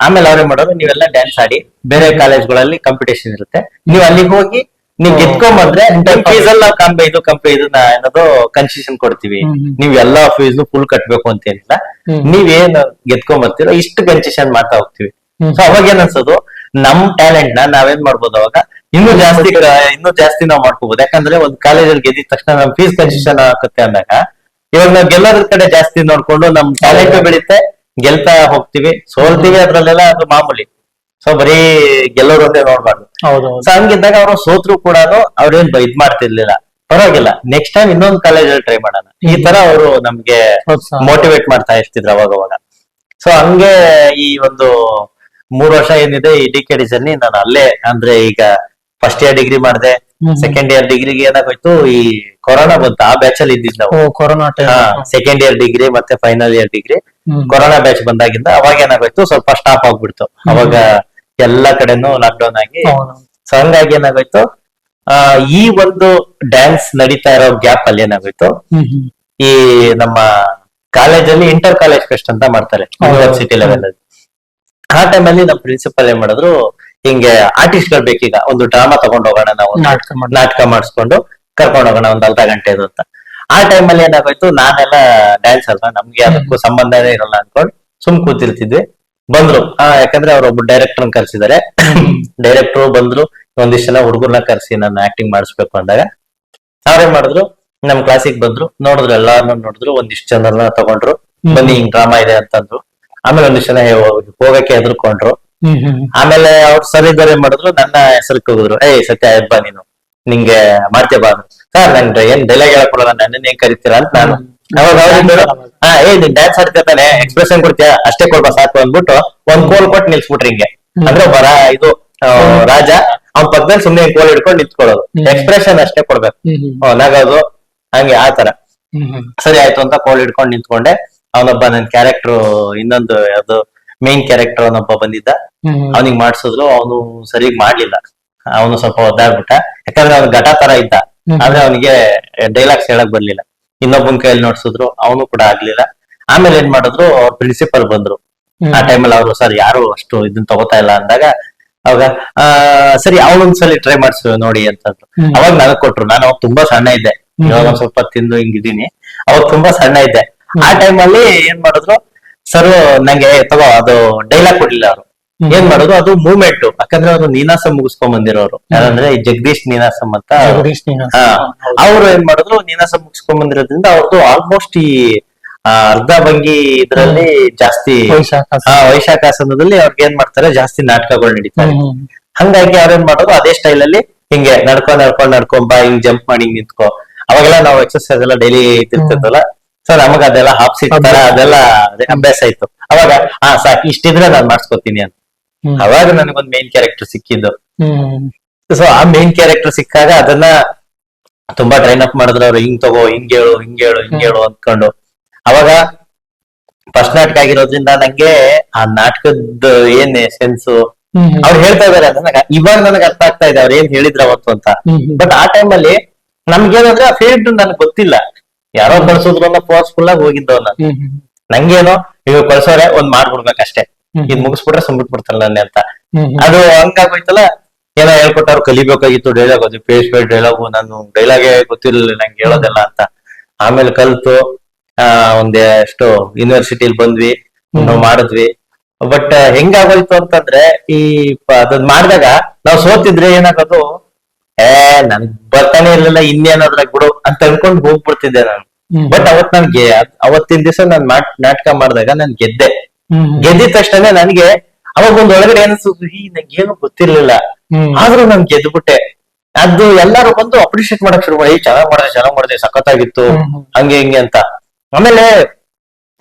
ಆಮೇಲೆ ಅವ್ರೇನ್ ಮಾಡೋರು, ನೀವೆಲ್ಲ ಡ್ಯಾನ್ಸ್ ಆಡಿ, ಬೇರೆ ಕಾಲೇಜ್ಗಳಲ್ಲಿ ಕಾಂಪಿಟೇಷನ್ ಇರುತ್ತೆ, ನೀವ್ ಅಲ್ಲಿಗೆ ಹೋಗಿ ನೀವ್ ಗೆದ್ಕೊಂಬಂದ್ರೆ ಫೀಸ್ ಅಲ್ಲಿ ನಾವು ಏನದು ಕನ್ಸೆಷನ್ ಕೊಡ್ತೀವಿ. ನೀವ್ ಎಲ್ಲಾ ಫೀಸ್ ಫುಲ್ ಕಟ್ಬೇಕು ಅಂತ ಏನಿಲ್ಲ, ನೀವೇನ್ ಗೆದ್ಕೊಂಬರ್ತೀರೋ ಇಷ್ಟು ಕನ್ಸೆಷನ್ ಮಾಡ್ತಾ ಹೋಗ್ತೀವಿ. ಸೊ ಅವಾಗ ಏನ್ ಅನ್ಸೋದು, ನಮ್ ಟ್ಯಾಲೆಂಟ್ ನ ನಾವೇನ್ ಮಾಡ್ಬೋದು ಅವಾಗ ಇನ್ನೂ ಜಾಸ್ತಿ ನಾವ್ ಮಾಡ್ಕೋಬಹುದು. ಯಾಕಂದ್ರೆ ಒಂದ್ ಕಾಲೇಜಲ್ಲಿ ಗೆದ್ದಿದ ತಕ್ಷಣ ನಮ್ ಫೀಸ್ ಕನ್ಸೆಷನ್ ಆಗುತ್ತೆ ಅಂದಾಗ, ಇವಾಗ ನಾವ್ ಗೆಲ್ಲೋದ್ರ ಕಡೆ ಜಾಸ್ತಿ ನೋಡ್ಕೊಂಡು ನಮ್ ಟ್ಯಾಲೆಂಟ್ ಬೆಳೀತೆ, ಗೆಲ್ತಾ ಹೋಗ್ತಿವಿ. ಸೋಲ್ತೀವಿ ಅದ್ರಲ್ಲೆಲ್ಲ ಅದು ಮಾಮೂಲಿ. ಸೊ ಬರೀ ಗೆಲ್ಲೋರು ಒಂದೇ ನೋಡ್ಬಾರ್ದು. ಸೊ ಹಂಗಿದ್ದಾಗ ಅವರು ಸೋತ್ರು ಕೂಡ ಅವ್ರೇನ್ ಇದ್ ಮಾಡ್ತಿರ್ಲಿಲ್ಲ, ಪರವಾಗಿಲ್ಲ ನೆಕ್ಸ್ಟ್ ಟೈಮ್ ಇನ್ನೊಂದ್ ಕಾಲೇಜಲ್ಲಿ ಟ್ರೈ ಮಾಡೋಣ, ಈ ತರ ಅವರು ನಮ್ಗೆ ಮೋಟಿವೇಟ್ ಮಾಡ್ತಾ ಇರ್ತಿದ್ರು ಅವಾಗ. ಸೊ ಹಂಗೆ ಈ ಒಂದು 3 ವರ್ಷ ಏನಿದೆ ಈ DKD ಜರ್ನಿ, ನಾನು ಅಲ್ಲೇ ಅಂದ್ರೆ ಈಗ ಫಸ್ಟ್ ಇಯರ್ ಡಿಗ್ರಿ ಮಾಡಿದೆ. ಸೆಕೆಂಡ್ ಇಯರ್ ಡಿಗ್ರಿಗೆ ಏನಾಗೋಯ್ತು, ಈ ಕೊರೋನಾ ಬಂತು. ಆ ಬ್ಯಾಚ್ ಅಲ್ಲಿ ಇದ್ದಿದ್ದು ನಾವು ಕೊರೋನಾ ಸೆಕೆಂಡ್ ಇಯರ್ ಡಿಗ್ರಿ ಮತ್ತೆ final year degree. Corona batch ಬಂದಾಗಿಂದ ಅವಾಗ ಏನಾಗೋಯ್ತು, ಸ್ವಲ್ಪ ಸ್ಟಾಪ್ ಆಗ್ಬಿಡ್ತು. ಅವಾಗ ಎಲ್ಲಾ ಕಡೆನೂ ಲಾಕ್ ಡೌನ್ ಆಗಿ. ಸೊ ಹಂಗಾಗಿ ಏನಾಗೋಯ್ತು, ಈ ಒಂದು ಡ್ಯಾನ್ಸ್ ನಡೀತಾ ಇರೋ ಗ್ಯಾಪ್ ಅಲ್ಲಿ ಏನಾಗೋಯ್ತು, ಈ ನಮ್ಮ ಕಾಲೇಜಲ್ಲಿ ಇಂಟರ್ ಕಾಲೇಜ್ ಫೆಸ್ಟ್ ಅಂತ ಮಾಡ್ತಾರೆ ಯೂನಿವರ್ಸಿಟಿ ಲೆವೆಲ್ ಅಲ್ಲಿ. ಆ ಟೈಮಲ್ಲಿ ನಮ್ಮ ಪ್ರಿನ್ಸಿಪಲ್ ಏನ್ ಮಾಡಿದ್ರು, ಹಿಂಗೆ ಆರ್ಟಿಸ್ಟ್ ಗಳು ಬೇಕೀಗ, ಒಂದು ಡ್ರಾಮಾ ತಗೊಂಡ್ ಹೋಗೋಣ, ನಾವು ನಾಟಕ ಮಾಡಿಸ್ಕೊಂಡು ಕರ್ಕೊಂಡು ಹೋಗೋಣ ಒಂದು ಅರ್ಧ ಗಂಟೆದು ಅಂತ. ಆ ಟೈಮಲ್ಲಿ ಏನಾಗೋಯ್ತು, ನಾನೆಲ್ಲ ಡ್ಯಾನ್ಸ್ ಅಲ್ವಾ, ನಮ್ಗೆ ಅದಕ್ಕೂ ಸಂಬಂಧನೇ ಇರಲ್ಲ ಅನ್ಕೊಂಡು ಸುಮ್ ಕೂತಿರ್ತಿದ್ವಿ. ಬಂದ್ರು, ಯಾಕಂದ್ರೆ ಅವ್ರೊಬ್ಬ ಡೈರೆಕ್ಟರ್ ಕರ್ಸಿದ್ದಾರೆ. ಡೈರೆಕ್ಟರ್ ಬಂದ್ರು, ಒಂದಿಷ್ಟು ಜನ ಹುಡುಗರ್ನ ಕರ್ಸಿ ನಾನು ಆಕ್ಟಿಂಗ್ ಮಾಡಿಸ್ಬೇಕು ಅಂದಾಗ ಅವ್ರೇನ್ ಮಾಡಿದ್ರು, ನಮ್ ಕ್ಲಾಸಿಗೆ ಬಂದ್ರು, ನೋಡಿದ್ರು, ಎಲ್ಲಾರನ್ನೂ ನೋಡಿದ್ರು, ಒಂದಿಷ್ಟು ಜನರನ್ನ ತಗೊಂಡ್ರು, ಬನ್ನಿ ಹಿಂಗ್ ಡ್ರಾಮಾ ಇದೆ ಅಂತಂದ್ರು. ಆಮೇಲೆ ಒಂದಿಷ್ಟು ಜನ ಹೋಗಕ್ಕೆ ಹೆದರ್ಕೊಂಡ್ರು. ಆಮೇಲೆ ಅವ್ರು ಸರ್ ಇದ್ದಾರೆ ಏನ್ ಮಾಡಿದ್ರು, ನನ್ನ ಹೆಸರಿಗೆ ಹೋಗಿದ್ರು, ಸತ್ಯ ಬಾ ನೀನು, ನಿಂಗೆ ಮಾಡ್ತೇ ಬಾ. ಸರ್ ನಂಗೆ ಏನ್ ಡೈಲಾಗ್ ಹೇಳಕ್ ಕೊಡಲ್ಲ, ನನ್ನ ಏನ್ ಕರಿತೀರಾ ಅಂತ ನಾನು. ಅವಾಗ ನೀನ್ ಡ್ಯಾನ್ಸ್ ಆಡ್ತಾನೆ, ಎಕ್ಸ್ಪ್ರೆಷನ್ ಕೊಡ್ತೀಯ, ಅಷ್ಟೇ ಕೊಡ್ಬಾ ಸಾಕು ಅಂದ್ಬಿಟ್ಟು ಒಂದ್ ಕೋಲ್ ಕೊಟ್ಟು ನಿಲ್ಸ್ಬಿಟ್ರಿ. ಹಿಂಗೆ ಅಂದ್ರೆ ಇದು ರಾಜ ಅವ್ನ ಪಕ್ಕದಲ್ಲಿ ಸುಮ್ನೆ ಕೋಲ್ ಹಿಡ್ಕೊಂಡು ನಿಂತ್ಕೊಳ್ಳೋದು, ಎಕ್ಸ್ಪ್ರೆಷನ್ ಅಷ್ಟೇ ಕೊಡ್ಬೇಕು, ನಗೋದು ಹಂಗೆ ಆ ತರ. ಸರಿ ಆಯ್ತು ಅಂತ ಕೋಲ್ ಹಿಡ್ಕೊಂಡು ನಿಂತ್ಕೊಂಡೆ. ಅವನೊಬ್ಬ ನನ್ ಕ್ಯಾರೆಕ್ಟರ್, ಇನ್ನೊಂದು ಯಾವ್ದು ಮೇನ್ ಕ್ಯಾರೆಕ್ಟರ್ ಅವನೊಬ್ಬ ಬಂದಿದ್ದ, ಅವನಿಗೆ ಮಾಡ್ಸಿದ್ರು. ಅವನು ಸರಿಯಾಗಿ ಮಾಡ್ಲಿಲ್ಲ, ಅವನು ಸ್ವಲ್ಪ ಒದ್ದಾಡ್ಬಿಟ್ಟ. ಯಾಕಂದ್ರೆ ಅವ್ನು ಘಟ ತರ ಇದ್ದ, ಆದ್ರೆ ಅವನಿಗೆ ಡೈಲಾಗ್ಸ್ ಹೇಳಕ್ ಬರ್ಲಿಲ್ಲ. ಇನ್ನೊಬ್ಬನ ಕೈಯಲ್ಲಿ ನೋಡ್ಸಿದ್ರು, ಅವನು ಕೂಡ ಆಗ್ಲಿಲ್ಲ. ಆಮೇಲೆ ಏನ್ ಮಾಡಿದ್ರು, ಅವ್ರ ಪ್ರಿನ್ಸಿಪಲ್ ಬಂದ್ರು. ಆ ಟೈಮಲ್ಲಿ ಅವರು, ಸರ್ ಯಾರು ಅಷ್ಟು ಇದನ್ನ ತಗೋತಾ ಇಲ್ಲ ಅಂದಾಗ ಅವಾಗ ಸರಿ ಅವಳೊಂದ್ಸಲಿ ಟ್ರೈ ಮಾಡ್ಸು ನೋಡಿ ಅಂತಂದ್ರು. ಅವಾಗ ನನಗ್ ಕೊಟ್ರು. ನಾನು ಅವಾಗ ತುಂಬಾ ಸಣ್ಣ ಇದ್ದೆ, ಇವಾಗ ಒಂದ್ ಸ್ವಲ್ಪ ತಿಂದು ಹಿಂಗಿದ್ದೀನಿ. ಅವಾಗ ತುಂಬಾ ಸಣ್ಣ ಇದ್ದೆ. ಆ ಟೈಮ್ ಅಲ್ಲಿ ಏನ್ ಮಾಡಿದ್ರು ಸರ್, ನಂಗೆ ತಗೋ ಅದು ಡೈಲಾಗ್ ಕೊಡ್ಲಿಲ್ಲ ಅವರು. ಏನ್ ಮಾಡೋದು, ಅದು ಮೂವ್ಮೆಂಟ್. ಯಾಕಂದ್ರೆ ಅವರು ನೀನಾಸಂ ಮುಗಿಸ್ಕೊಂಡ್ ಬಂದಿರೋರು, ಯಾರಂದ್ರೆ ಈ ಜಗದೀಶ್ ನೀನಾಸಂ ಅಂತ. ಅವ್ರು ಏನ್ ಮಾಡಿದ್ರು, ನೀನಾಸಂ ಮುಗಿಸ್ಕೊಂಡ್ ಬಂದಿರೋದ್ರಿಂದ ಅವ್ರದ್ದು ಆಲ್ಮೋಸ್ಟ್ ಈ ಅರ್ಧ ಭಂಗಿ ಇದ್ರಲ್ಲಿ ಜಾಸ್ತಿ, ವೈಶಾಖಾಸನದಲ್ಲಿ ಅವ್ರಿಗೆ ಏನ್ ಮಾಡ್ತಾರೆ, ಜಾಸ್ತಿ ನಾಟಕಗಳು ನಡೀತಾರೆ. ಹಂಗಾಗಿ ಅವ್ರೇನ್ ಮಾಡೋದು, ಅದೇ ಸ್ಟೈಲ್ ಅಲ್ಲಿ ಹಿಂಗೆ ನಡ್ಕೊಂಡ್ ಬಾ, ಹಿಂಗ್ ಜಂಪ್ ಮಾಡಿ ಹಿಂಗ್ ನಿಂತ್ಕೋ. ಅವಾಗೆಲ್ಲ ನಾವು ಎಕ್ಸರ್ಸೈಸ್ ಎಲ್ಲ ಡೈಲಿ ಇರ್ತಿರ್ತಲ್ಲ, ಸೊ ನಮಗ ಅದೆಲ್ಲ ಹಾಫ್ ಸೀಟ್ ತರ ಅದೆಲ್ಲ ಅಭ್ಯಾಸ ಆಯ್ತು. ಅವಾಗ ಸಾಕು, ಇಷ್ಟಿದ್ರೆ ನಾನ್ ಮಾಡ್ಸ್ಕೊತೀನಿ ಅಂತ. ಅವಾಗ ನನಗೊಂದ್ ಮೇನ್ ಕ್ಯಾರೆಕ್ಟರ್ ಸಿಕ್ಕಿದ್ದು. ಸೊ ಆ ಮೇನ್ ಕ್ಯಾರೆಕ್ಟರ್ ಸಿಕ್ಕಾಗ ಅದನ್ನ ತುಂಬಾ ಟ್ರೈನ್ ಅಪ್ ಮಾಡಿದ್ರು ಅವ್ರು. ಹಿಂಗ್ ತಗೋ, ಹಿಂಗೇಳು ಅಂದ್ಕೊಂಡು. ಅವಾಗ ಫಸ್ಟ್ ನಾಟಕ ಆಗಿರೋದ್ರಿಂದ ನಂಗೆ ಆ ನಾಟಕದ ಏನ್ ಸೆನ್ಸು ಅವ್ರು ಹೇಳ್ತಾ ಇದಾರೆ ಅದನ್ನ ಇವಾಗ ನನಗೆ ಅರ್ಥ ಆಗ್ತಾ ಇದೆ ಅವ್ರು ಏನ್ ಹೇಳಿದ್ರ ಅವತ್ತು ಅಂತ. ಬಟ್ ಆ ಟೈಮ್ ಅಲ್ಲಿ ನಮ್ಗೇನಂದ್ರೆ ಆ ಫೀಲ್ಡ್ ನನಗೆ ಗೊತ್ತಿಲ್ಲ. ಯಾರೋ ಕಳ್ಸೋದ್ರನ್ನ ಫೋರ್ಸ್ಫುಲ್ ಆಗಿ ಹೋಗಿದ್ದವ್ ನಾನು. ನಂಗೇನೋ ಈಗ ಕಳ್ಸೋರೆ ಒಂದ್ ಮಾಡ್ಬಿಡ್ಬೇಕಷ್ಟೇ, ಇದ್ ಮುಗಿಸ್ಬಿಟ್ರೆ ಸುಮ್ಬಿಟ್ಬಿಡ್ತಾರಲ್ಲ ನನ್ನೆ ಅಂತ. ಅದು ಹಂಗಾಗೋಯ್ತಲ್ಲ. ಏನೋ ಹೇಳ್ಕೊಟ್ಟವ್ರು, ಕಲಿಬೇಕಾಗಿತ್ತು ಡೈಲಾಗ್, ಅದು ಪೇಸ್ ಪೇಸ್ ಡೈಲಾಗು. ನಾನು ಡೈಲಾಗೇ ಗೊತ್ತಿರ್ಲಿಲ್ಲ ನಂಗೆ ಹೇಳೋದೆಲ್ಲ ಅಂತ. ಆಮೇಲೆ ಕಲ್ತು ಒಂದೆಷ್ಟು ಯೂನಿವರ್ಸಿಟಿಲಿ ಬಂದ್ವಿ, ನಾವು ಮಾಡಿದ್ವಿ. ಬಟ್ ಹೆಂಗಾಗೋಯ್ತು ಅಂತಂದ್ರೆ, ಈ ಅದನ್ನ ಮಾಡಿದಾಗ ನಾವ್ ಸೋತಿದ್ರೆ ಏನಾಗೋದು, ನನ್ಗ್ ಬರ್ತಾನೆ ಇರ್ಲಿಲ್ಲ, ಇನ್ನೇನಾದ್ರಾಗ ಬಿಡು ಅಂತ ಅನ್ಕೊಂಡ್ ಹೋಗ್ಬಿಡ್ತಿದ್ದೆ ನಾನು. ಬಟ್ ನನ್ಗೆ ಅವತ್ತಿನ ದಿವಸ ನಾನ್ ನಾಟಕ ಮಾಡಿದಾಗ ನಾನ್ ಗೆದ್ದೆ. ಗೆದ್ದಿದ ತಕ್ಷಣ ನನ್ಗೆ ಅವಾಗ ಒಂದ್ ಒಳಗಡೆ ಏನಿಸ್ತದೆ, ನಂಗೇನು ಗೊತ್ತಿರ್ಲಿಲ್ಲ, ಆದ್ರೂ ನಾನ್ ಗೆದ್ಬಿಟ್ಟೆ. ಅದು ಎಲ್ಲಾರು ಬಂದು ಅಪ್ರಿಶಿಯೇಟ್ ಮಾಡಕ್ ಶುರು ಮಾಡಿ, ಚೆನ್ನಾಗ್ ಮಾಡಿದೆ, ಸಖತ್ತಾಗಿತ್ತು, ಹಂಗೆ ಹಿಂಗೆ ಅಂತ. ಆಮೇಲೆ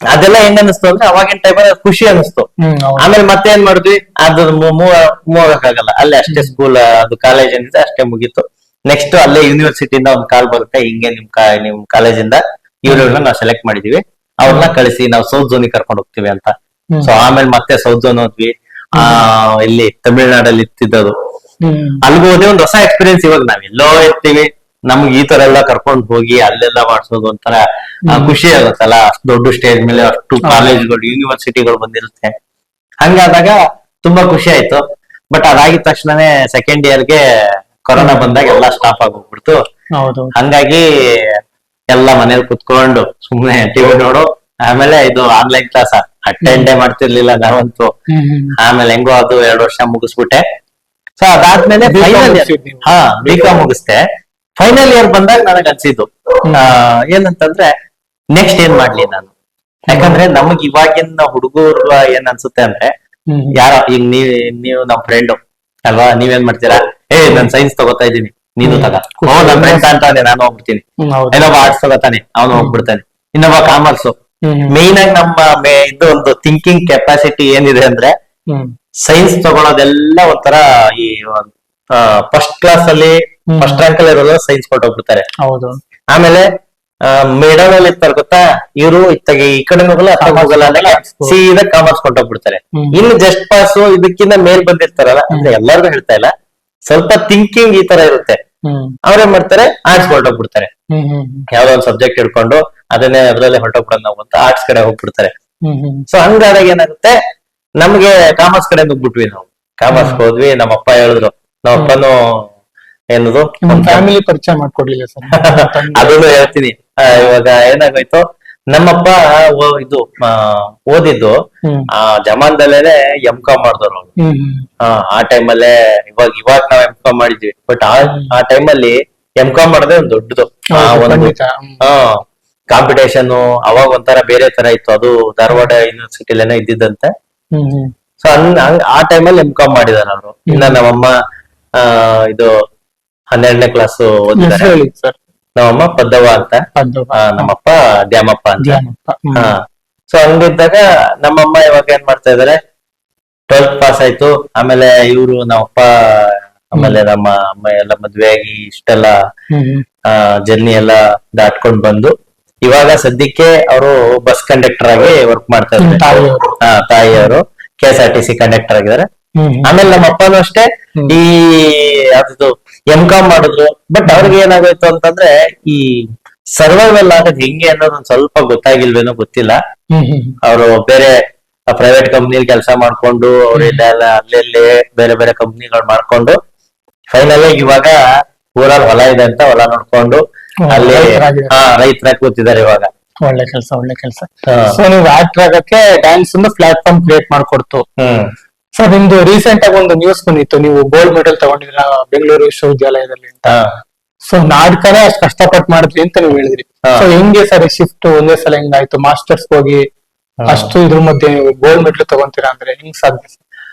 ಅದೆಲ್ಲ ಹೆಂಗ್ ಅನಿಸ್ತು ಅಂದ್ರೆ, ಅವಾಗಿನ ಟೈಮಲ್ಲಿ ಖುಷಿ ಅನಿಸ್ತು. ಆಮೇಲೆ ಮತ್ತೆ ಏನ್ ಮಾಡಿದ್ವಿ, ಅದು ಮೂವ್ ಆಗಕ್ಕಾಗಲ್ಲ, ಅಲ್ಲೇ ಅಷ್ಟೇ ಸ್ಕೂಲ್, ಅದು ಕಾಲೇಜ್ ಏನಿದೆ ಅಷ್ಟೇ ಮುಗೀತು. ನೆಕ್ಸ್ಟ್ ಅಲ್ಲೇ ಯೂನಿವರ್ಸಿಟಿಯಿಂದ ಒಂದ್ ಕಾಲ್ ಬರುತ್ತೆ, ಹಿಂಗೆ ನಿಮ್ ಕಾಲೇಜಿಂದ ಇವ್ರನ್ನ ನಾವು ಸೆಲೆಕ್ಟ್ ಮಾಡಿದೀವಿ, ಅವ್ರನ್ನ ಕಳಿಸಿ ನಾವು ಸೌತ್ ಝೋನಿಗೆ ಕರ್ಕೊಂಡು ಹೋಗ್ತೀವಿ ಅಂತ. ಸೊ ಆಮೇಲೆ ಮತ್ತೆ ಸೌತ್ ಝೋನ್ ಹೋದ್ವಿ. ಇಲ್ಲಿ ತಮಿಳ್ನಾಡಲ್ಲಿ ಇತ್ತಿದ್ದದು. ಅಲ್ಲಿಗೆ ಹೋದೆ, ಒಂದ್ ಹೊಸ ಎಕ್ಸ್ಪೀರಿಯನ್ಸ್. ಇವಾಗ ನಾವ್ ಎಲ್ಲೋ ಇರ್ತೀವಿ, ನಮ್ಗೆ ಈ ತರ ಎಲ್ಲ ಕರ್ಕೊಂಡ್ ಹೋಗಿ ಅಲ್ಲೆಲ್ಲ ಮಾಡ್ಸೋದು ಒಂಥರ ಖುಷಿ ಆಗುತ್ತಲ್ಲ. ಅಷ್ಟು ದೊಡ್ಡ ಸ್ಟೇಜ್ ಮೇಲೆ ಅಷ್ಟು ಕಾಲೇಜ್ಗಳು, ಯೂನಿವರ್ಸಿಟಿಗಳು ಬಂದಿರುತ್ತೆ. ಹಂಗಾದಾಗ ತುಂಬಾ ಖುಷಿ ಆಯ್ತು. ಬಟ್ ಅದಾಗಿದ ತಕ್ಷಣನೇ ಸೆಕೆಂಡ್ ಇಯರ್ಗೆ ಕೊರೋನಾ ಬಂದಾಗ ಎಲ್ಲ ಸ್ಟಾಪ್ ಆಗೋಗ್ಬಿಡ್ತು. ಹಂಗಾಗಿ ಎಲ್ಲ ಮನೇಲಿ ಕುತ್ಕೊಂಡು ಸುಮ್ನೆ ಟಿವಿ ನೋಡು. ಆಮೇಲೆ ಇದು ಆನ್ಲೈನ್ ಕ್ಲಾಸ್ ಅಟೆಂಡೇ ಮಾಡ್ತಿರ್ಲಿಲ್ಲ ನಾವಂತೂ. ಆಮೇಲೆ ಹೆಂಗೋ ಅದು 2 ವರ್ಷ ಮುಗಿಸ್ಬಿಟ್ಟೆ. ಸೊ ಅದಾದ್ಮೇಲೆ ಫೈನಲ್ B.Com ಮುಗಿಸ್ತೆ. ಫೈನಲ್ ಇಯರ್ ಬಂದಾಗ ನನಗ್ ಅನ್ಸಿದ್ದು ಏನಂತಂದ್ರೆ, ನೆಕ್ಸ್ಟ್ ಏನ್ ಮಾಡ್ಲಿ ನಾನು. ಯಾಕಂದ್ರೆ ನಮಗ್ ಇವಾಗಿನ ಹುಡುಗರು ಏನ್ ಅನ್ಸುತ್ತೆ ಅಂದ್ರೆ, ಯಾರೋ ಈಗ ನೀವು ನಮ್ ಫ್ರೆಂಡ್ ಅಲ್ವಾ, ನೀವೇನ್ ಮಾಡ್ತೀರಾ, ನಾನ್ ಸೈನ್ಸ್ ತಗೋತಾ ಇದ್ದೀನಿ, ನೀನು ತಗ. ನನ್ ಫ್ರೆಂಡ್ ಅಂತಾನೆ, ನಾನು ಹೋಗ್ಬಿಡ್ತೀನಿ. ಇನ್ನೊಬ್ಬ ಆರ್ಟ್ಸ್ ತಗೋತಾನೆ, ಅವನು ಹೋಗ್ಬಿಡ್ತಾನೆ. ಇನ್ನೊಬ್ಬ ಕಾಮರ್ಸ್. ಮೇನ್ ಆಗಿ ನಮ್ಮ ಇದು ಒಂದು ಥಿಂಕಿಂಗ್ ಕೆಪಾಸಿಟಿ ಏನಿದೆ ಅಂದ್ರೆ, ಸೈನ್ಸ್ ತಗೊಳೋದೆಲ್ಲ ಒಂಥರ ಈ ಫಸ್ಟ್ ಕ್ಲಾಸ್ ಅಲ್ಲಿ ಫಸ್ಟ್ ರ್ಯಾಂಕ್ ಅಲ್ಲಿ ಇರೋದು ಸೈನ್ಸ್ ಕೊಟ್ಟೋಗ್ಬಿಡ್ತಾರೆ. ಆಮೇಲೆ ಮಿಡಲ್ ಅಲ್ಲಿ ಇರ್ತಾರೆ ಗೊತ್ತಾ, ಇವರು ಇತ್ತಾಗಿ ಈ ಕಡೆ ಹೋಗಲ್ಲ ಹೋಗಲ್ಲ ಸೀದಾ ಕಾಮರ್ಸ್ ಕೊಟ್ಟೋಗ್ಬಿಡ್ತಾರೆ. ಇನ್ನು ಜಸ್ಟ್ ಪಾಸ್ ಇದಕ್ಕಿಂತ ಮೇಲ್ ಬಂದಿರ್ತಾರಲ್ಲ, ಅಂದ್ರೆ ಎಲ್ಲರಿಗೂ ಹೇಳ್ತಾ ಇಲ್ಲ, ಸ್ವಲ್ಪ ಥಿಂಕಿಂಗ್ ಈ ತರ ಇರುತ್ತೆ. ಅವ್ರೇನ್ ಮಾಡ್ತಾರೆ, ಆರ್ಟ್ಸ್ ಹೊರಟೋಗ್ಬಿಡ್ತಾರೆ. ಯಾವ್ದೋ ಒಂದು ಸಬ್ಜೆಕ್ಟ್ ಹಿಡ್ಕೊಂಡು ಅದನ್ನೇ ಅದ್ರಲ್ಲೇ ಹೊರಟೋಗ್ಬಿಡೋದು ನಾವು ಅಂತ ಆರ್ಟ್ಸ್ ಕಡೆ ಹೋಗ್ಬಿಡ್ತಾರೆ. ಸೊ ಹಂಗಾದಾಗ ಏನಾಗುತ್ತೆ, ನಮ್ಗೆ ಕಾಮರ್ಸ್ ಕಡೆ ಹೋಗ್ಬಿಟ್ವಿ. ನಾವು ಕಾಮರ್ಸ್ ಹೋದ್ವಿ. ನಮ್ಮಪ್ಪ ಹೇಳಿದ್ರು, ನಮ್ಮಪ್ಪನು ಏನದು ಫ್ಯಾಮಿಲಿ ಪರಿಚಯ ಮಾಡ್ಕೊಡ್ಲಿಲ್ಲ ಸರ್. ಅದನ್ನು ಹೇಳ್ತೀನಿ. ಇವಾಗ ಏನಾಗೋಯ್ತು, ನಮ್ಮಪ್ಪ ಇದು ಓದಿದ್ದು ಜಮಾನ್ದಲ್ಲೇನೆ M.Com ಮಾಡಿದವ್ರು ಅವ್ರು. ಆ ಟೈಮಲ್ಲೇ ಇವಾಗ ನಾವ್ M.Com ಮಾಡಿದ್ವಿ. ಬಟ್ ಆ ಟೈಮಲ್ಲಿ M.Com ಮಾಡೋದೇ ಒಂದು ದೊಡ್ಡದು. ಕಾಂಪಿಟೇಷನ್ ಅವಾಗ ಒಂಥರ ಬೇರೆ ತರ ಇತ್ತು. ಅದು ಧಾರವಾಡ ಯೂನಿವರ್ಸಿಟಿಲೇನೋ ಇದ್ದಿದ್ದಂತೆ. ಸೊ ಆ ಟೈಮಲ್ಲಿ M.Com ಮಾಡಿದಾರೆ ಅವರು. ಇನ್ನ ನಮ್ಮಮ್ಮ ಇದು 12ನೇ ಕ್ಲಾಸ್ ಓದಿದ್ದಾರೆ. ನಮ್ಮಮ್ಮ ಪದ್ದವ್ವ ಅಂತ, ನಮ್ಮಪ್ಪ ದ್ಯಾಮಪ್ಪ ಅಂತ. ಸೊ ಹಂಗಿದ್ದಾಗ ನಮ್ಮಮ್ಮ ಇವಾಗ ಏನ್ ಮಾಡ್ತಾ ಇದಾರೆ, 12th ಪಾಸ್ ಆಯ್ತು. ಆಮೇಲೆ ಇವ್ರು ನಮ್ಮಪ್ಪ ಆಮೇಲೆ ನಮ್ಮ ಅಮ್ಮ ಎಲ್ಲ ಮದ್ವೆ ಆಗಿ ಇಷ್ಟೆಲ್ಲ ಜರ್ನಿ ಎಲ್ಲ ದಾಟ್ಕೊಂಡ್ ಬಂದು ಇವಾಗ ಸದ್ಯಕ್ಕೆ ಅವರು ಬಸ್ ಕಂಡಕ್ಟರ್ ಆಗಿ ವರ್ಕ್ ಮಾಡ್ತಾ ಇದ್ದಾರೆ. ತಾಯಿಯವರು KSRTC ಕಂಡಕ್ಟರ್ ಆಗಿದ್ದಾರೆ. ಆಮೇಲೆ ನಮ್ಮ ಅಪ್ಪನೂ ಅಷ್ಟೇ ಈ ಯಾವ್ದು M.Com ಮಾಡಿದ್ರು. ಬಟ್ ಅವ್ರಿಗೆ ಏನಾಗೋಯ್ತು ಅಂತಂದ್ರೆ, ಈ ಸರ್ವೈವಲ್ ಆಗೋದು ಹೆಂಗೆ ಅನ್ನೋದು ಒಂದ್ ಸ್ವಲ್ಪ ಗೊತ್ತಾಗಿಲ್ವೇನೋ ಗೊತ್ತಿಲ್ಲ. ಅವರು ಬೇರೆ ಪ್ರೈವೇಟ್ ಕಂಪ್ನಿಲಿ ಕೆಲಸ ಮಾಡ್ಕೊಂಡು ಅವ್ರೆಲ್ಲ ಅಲ್ಲೆಲ್ಲೇ ಬೇರೆ ಬೇರೆ ಕಂಪ್ನಿಗಳು ಮಾಡ್ಕೊಂಡು ಫೈನಲ್ ಆಗಿ ಇವಾಗ ಊರಲ್ಲಿ ಹೊಲ ಇದೆ ಅಂತ ಹೊಲ ನೋಡ್ಕೊಂಡು ಅಲ್ಲಿ ರೈತರಾಗಿ ಕೂತಿದ್ದಾರೆ ಇವಾಗ. ಒಳ್ಳೆ ಕೆಲಸ, ಒಳ್ಳೆ ಕೆಲಸ. ಹಾ. ಸೊ ನೀವು ಆಕ್ಟರ್ ಆಗಕ್ಕೆ ಡ್ಯಾನ್ಸ್ ಒಂದು ಪ್ಲಾಟ್ಫಾರ್ಮ್ ಕ್ರಿಯೇಟ್ ಮಾಡ್ಕೊಡ್ತು. ಸೊ ನಿಮ್ದು ರೀಸೆಂಟ್ ಆಗಿ ಒಂದು ನ್ಯೂಸ್ ಬಂದಿತ್ತು, ನೀವು ಗೋಲ್ಡ್ ಮೆಡಲ್ ತಗೊಂಡಿದ್ರ ಬೆಂಗಳೂರು ವಿಶ್ವವಿದ್ಯಾಲಯದಲ್ಲಿ ಅಂತ. ಸೊ ನಾಟಕನೇ ಅಷ್ಟು ಕಷ್ಟಪಟ್ಟು ಮಾಡಿದ್ರಿ ಅಂತ ನೀವು ಹೇಳಿದ್ರಿ. ಹಾ. ಸೊ ಹೆಂಗೆ ಸರ್ ಶಿಫ್ಟ್ ಒಂದೇ ಸಲ ಹೆಂಗಾಯ್ತು? ಮಾಸ್ಟರ್ಸ್ ಹೋಗಿ ಅಷ್ಟು ಇದ್ರ ಮಧ್ಯೆ ನೀವು ಗೋಲ್ಡ್ ಮೆಡಲ್ ತಗೊಂತೀರಾ ಅಂದ್ರೆ ಹೆಂಗ್ ಸಾಧ್ಯ?